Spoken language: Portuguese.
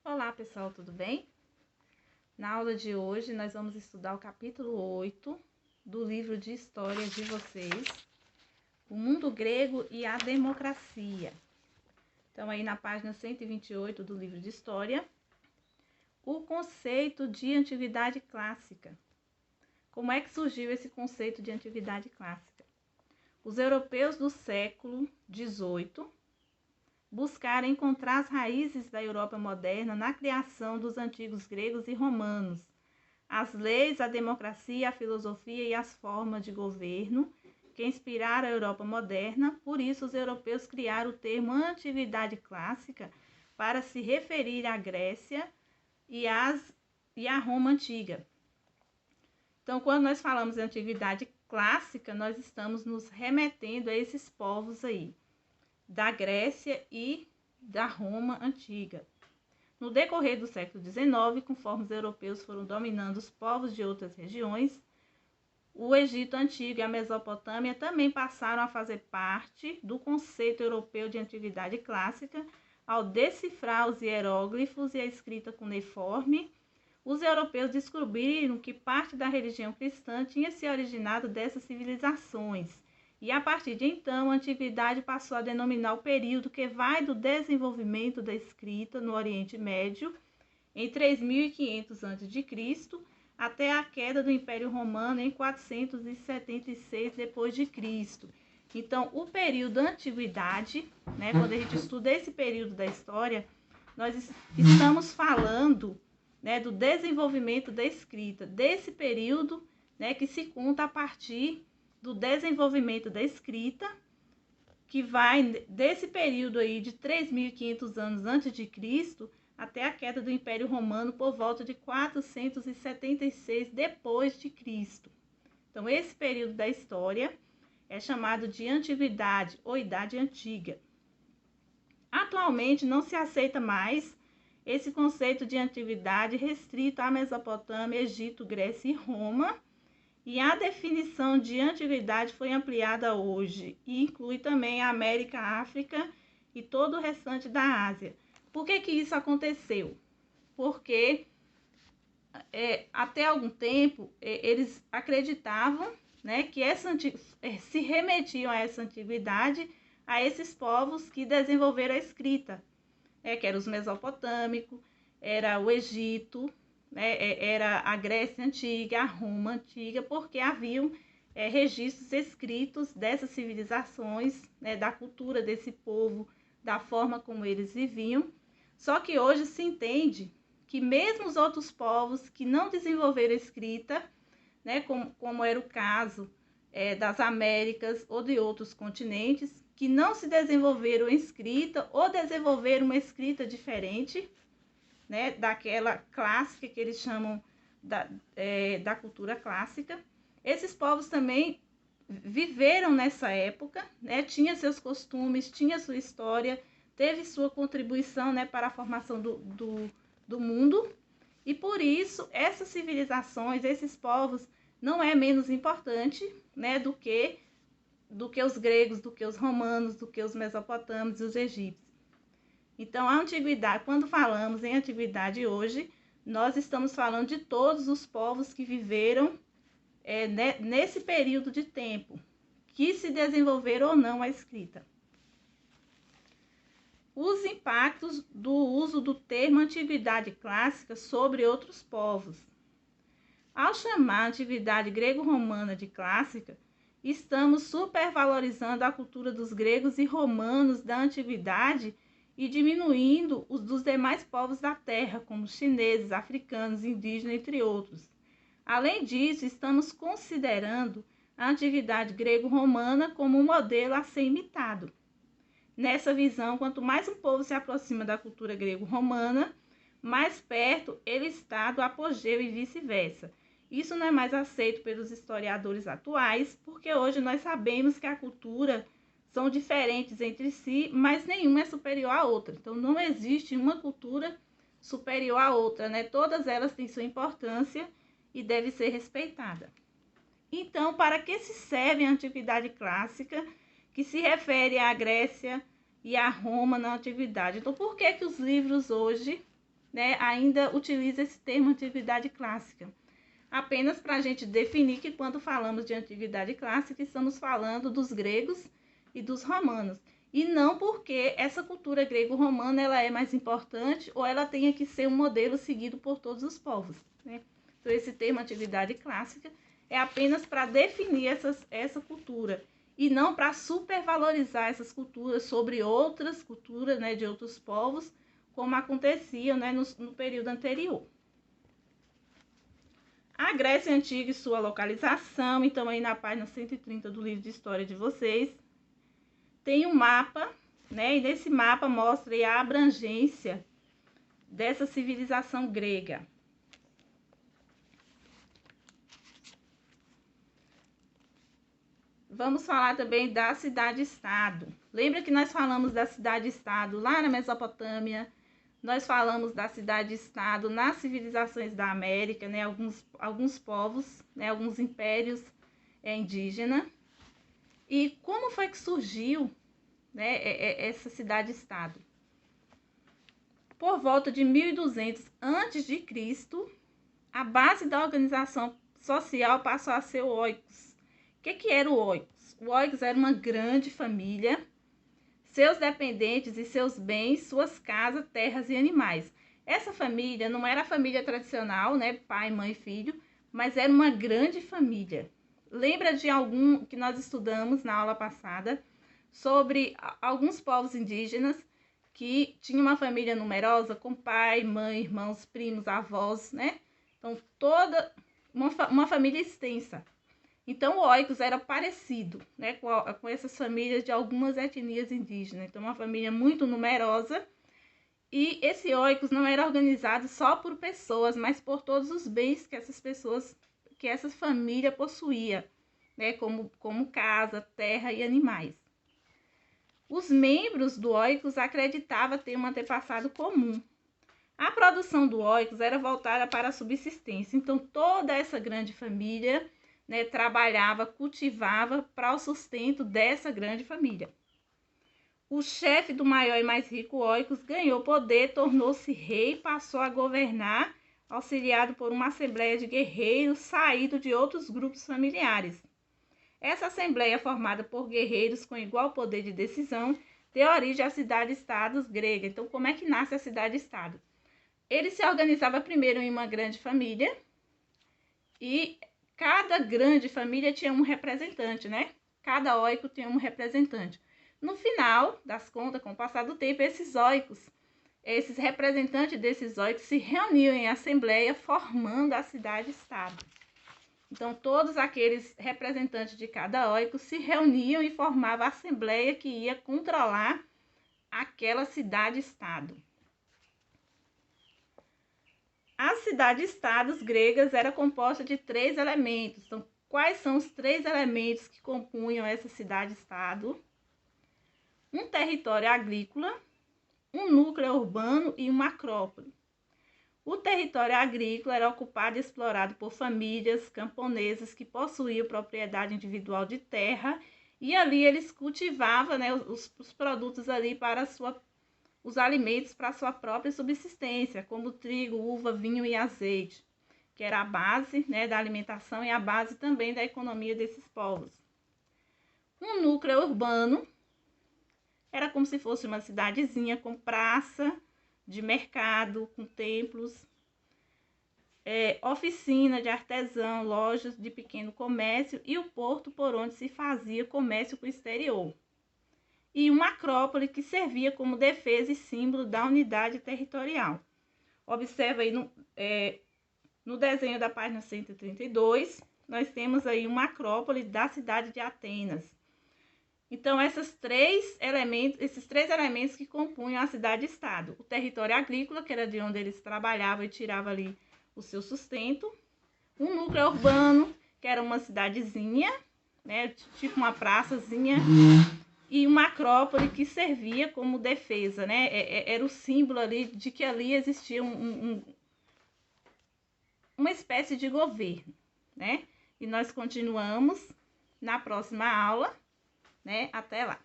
Olá pessoal, tudo bem? Na aula de hoje nós vamos estudar o capítulo 8 do livro de história de vocês, O Mundo Grego e a Democracia. Então aí na página 128 do livro de história, o conceito de antiguidade clássica. Como é que surgiu esse conceito de antiguidade clássica? Os europeus do século XVIII buscaram encontrar as raízes da Europa moderna na criação dos antigos gregos e romanos, as leis, a democracia, a filosofia e as formas de governo que inspiraram a Europa moderna. Por isso, os europeus criaram o termo antiguidade clássica para se referir à Grécia e à Roma antiga. Então, quando nós falamos de antiguidade clássica, nós estamos nos remetendo a esses povos aí, da Grécia e da Roma antiga. No decorrer do século XIX, conforme os europeus foram dominando os povos de outras regiões, o Egito Antigo e a Mesopotâmia também passaram a fazer parte do conceito europeu de antiguidade clássica. Ao decifrar os hieróglifos e a escrita cuneiforme, os europeus descobriram que parte da religião cristã tinha se originado dessas civilizações. E a partir de então, a antiguidade passou a denominar o período que vai do desenvolvimento da escrita no Oriente Médio, em 3500 a.C., até a queda do Império Romano em 476 d.C. Então, o período da antiguidade, quando a gente estuda esse período da história, nós estamos falando, do desenvolvimento da escrita, desse período, que se conta a partir do desenvolvimento da escrita, que vai desse período aí de 3.500 anos antes de Cristo até a queda do Império Romano por volta de 476 depois de Cristo. Então, esse período da história é chamado de Antiguidade ou Idade Antiga. Atualmente não se aceita mais esse conceito de antiguidade restrito à Mesopotâmia, Egito, Grécia e Roma, e a definição de antiguidade foi ampliada hoje e inclui também a América, a África e todo o restante da Ásia. Por que isso aconteceu? Porque até algum tempo eles acreditavam, que se remetiam a essa antiguidade a esses povos que desenvolveram a escrita, que eram os mesopotâmicos, era o Egito, era a Grécia Antiga, a Roma Antiga, porque haviam registros escritos dessas civilizações, da cultura desse povo, da forma como eles viviam. Só que hoje se entende que mesmo os outros povos que não desenvolveram escrita, como era o caso das Américas ou de outros continentes, que não se desenvolveram escrita ou desenvolveram uma escrita diferente, daquela clássica que eles chamam da cultura clássica. Esses povos também viveram nessa época, tinha seus costumes, tinha sua história, teve sua contribuição, para a formação do mundo, e por isso essas civilizações, esses povos, não é menos importante, do que os gregos, do que os romanos, do que os mesopotâmios e os egípcios. Então, a antiguidade, quando falamos em antiguidade hoje, nós estamos falando de todos os povos que viveram nesse período de tempo, que se desenvolveram ou não a escrita. Os impactos do uso do termo antiguidade clássica sobre outros povos. Ao chamar a antiguidade grego-romana de clássica, estamos supervalorizando a cultura dos gregos e romanos da antiguidade e diminuindo os dos demais povos da terra, como chineses, africanos, indígenas, entre outros. Além disso, estamos considerando a antiguidade grego-romana como um modelo a ser imitado. Nessa visão, quanto mais um povo se aproxima da cultura grego-romana, mais perto ele está do apogeu e vice-versa. Isso não é mais aceito pelos historiadores atuais, porque hoje nós sabemos que a cultura são diferentes entre si, mas nenhuma é superior à outra. Então, não existe uma cultura superior à outra, Todas elas têm sua importância e deve ser respeitada. Então, para que se serve a antiguidade clássica, que se refere à Grécia e à Roma na antiguidade? Então, por que os livros hoje né, ainda utiliza esse termo antiguidade clássica. Apenas para a gente definir que quando falamos de antiguidade clássica, estamos falando dos gregos e dos romanos. E não porque essa cultura grego-romana ela é mais importante ou ela tenha que ser um modelo seguido por todos os povos, né? Então, esse termo antiguidade clássica é apenas para definir essa cultura e não para supervalorizar essas culturas sobre outras culturas, né, de outros povos, como acontecia, né, no período anterior. A Grécia Antiga e sua localização, então aí na página 130 do livro de história de vocês, tem um mapa, né? E nesse mapa mostra aí a abrangência dessa civilização grega. Vamos falar também da cidade-estado. Lembra que nós falamos da cidade-estado lá na Mesopotâmia? Nós falamos da cidade-estado nas civilizações da América, né? Alguns povos, né? Alguns impérios indígenas. E como foi que surgiu, né, essa cidade-estado? Por volta de 1200 a.C., a base da organização social passou a ser o oikos. O que era o oikos? O oikos era uma grande família, seus dependentes e seus bens, suas casas, terras e animais. Essa família não era a família tradicional, né, pai, mãe, filho, mas era uma grande família. Lembra de algum que nós estudamos na aula passada sobre alguns povos indígenas que tinham uma família numerosa com pai, mãe, irmãos, primos, avós, né? Então, toda uma família extensa. Então, o oikos era parecido, né, com essas famílias de algumas etnias indígenas. Então, uma família muito numerosa. E esse oikos não era organizado só por pessoas, mas por todos os bens que essa família possuía, né, como casa, terra e animais. Os membros do oikos acreditavam ter um antepassado comum. A produção do oikos era voltada para a subsistência. Então, toda essa grande família, né, trabalhava, cultivava para o sustento dessa grande família. O chefe do maior e mais rico oikos ganhou poder, tornou-se rei e passou a governar, auxiliado por uma assembleia de guerreiros saídos de outros grupos familiares. Essa assembleia, formada por guerreiros com igual poder de decisão, deu origem à cidade-estado grega. Então, como é que nasce a cidade-estado? Ele se organizava primeiro em uma grande família e cada grande família tinha um representante, né? Cada oiko tinha um representante. No final das contas, com o passar do tempo, esses representantes desses oikos se reuniam em assembleia, formando a cidade-estado. Então, todos aqueles representantes de cada oiko se reuniam e formavam a assembleia que ia controlar aquela cidade-estado. As cidades-estados gregas eram compostas de 3 elementos. Então, quais são os 3 elementos que compunham essa cidade-estado? Um território agrícola, um núcleo urbano e uma acrópole. O território agrícola era ocupado e explorado por famílias camponesas que possuíam propriedade individual de terra e ali eles cultivavam, né, os produtos ali para os alimentos para a sua própria subsistência, como trigo, uva, vinho e azeite, que era a base, né, da alimentação e a base também da economia desses povos. Um núcleo urbano era como se fosse uma cidadezinha com praça de mercado, com templos, oficina de artesão, lojas de pequeno comércio e o porto por onde se fazia comércio com o exterior. E uma acrópole que servia como defesa e símbolo da unidade territorial. Observa aí no desenho da página 132, nós temos aí uma acrópole da cidade de Atenas. Então, esses três elementos que compunham a cidade-estado. O território agrícola, que era de onde eles trabalhavam e tiravam ali o seu sustento. Um núcleo urbano, que era uma cidadezinha, né, tipo uma praçazinha. E uma acrópole que servia como defesa, né? Era o símbolo ali de que ali existia uma espécie de governo, né? E nós continuamos na próxima aula, né? Até lá.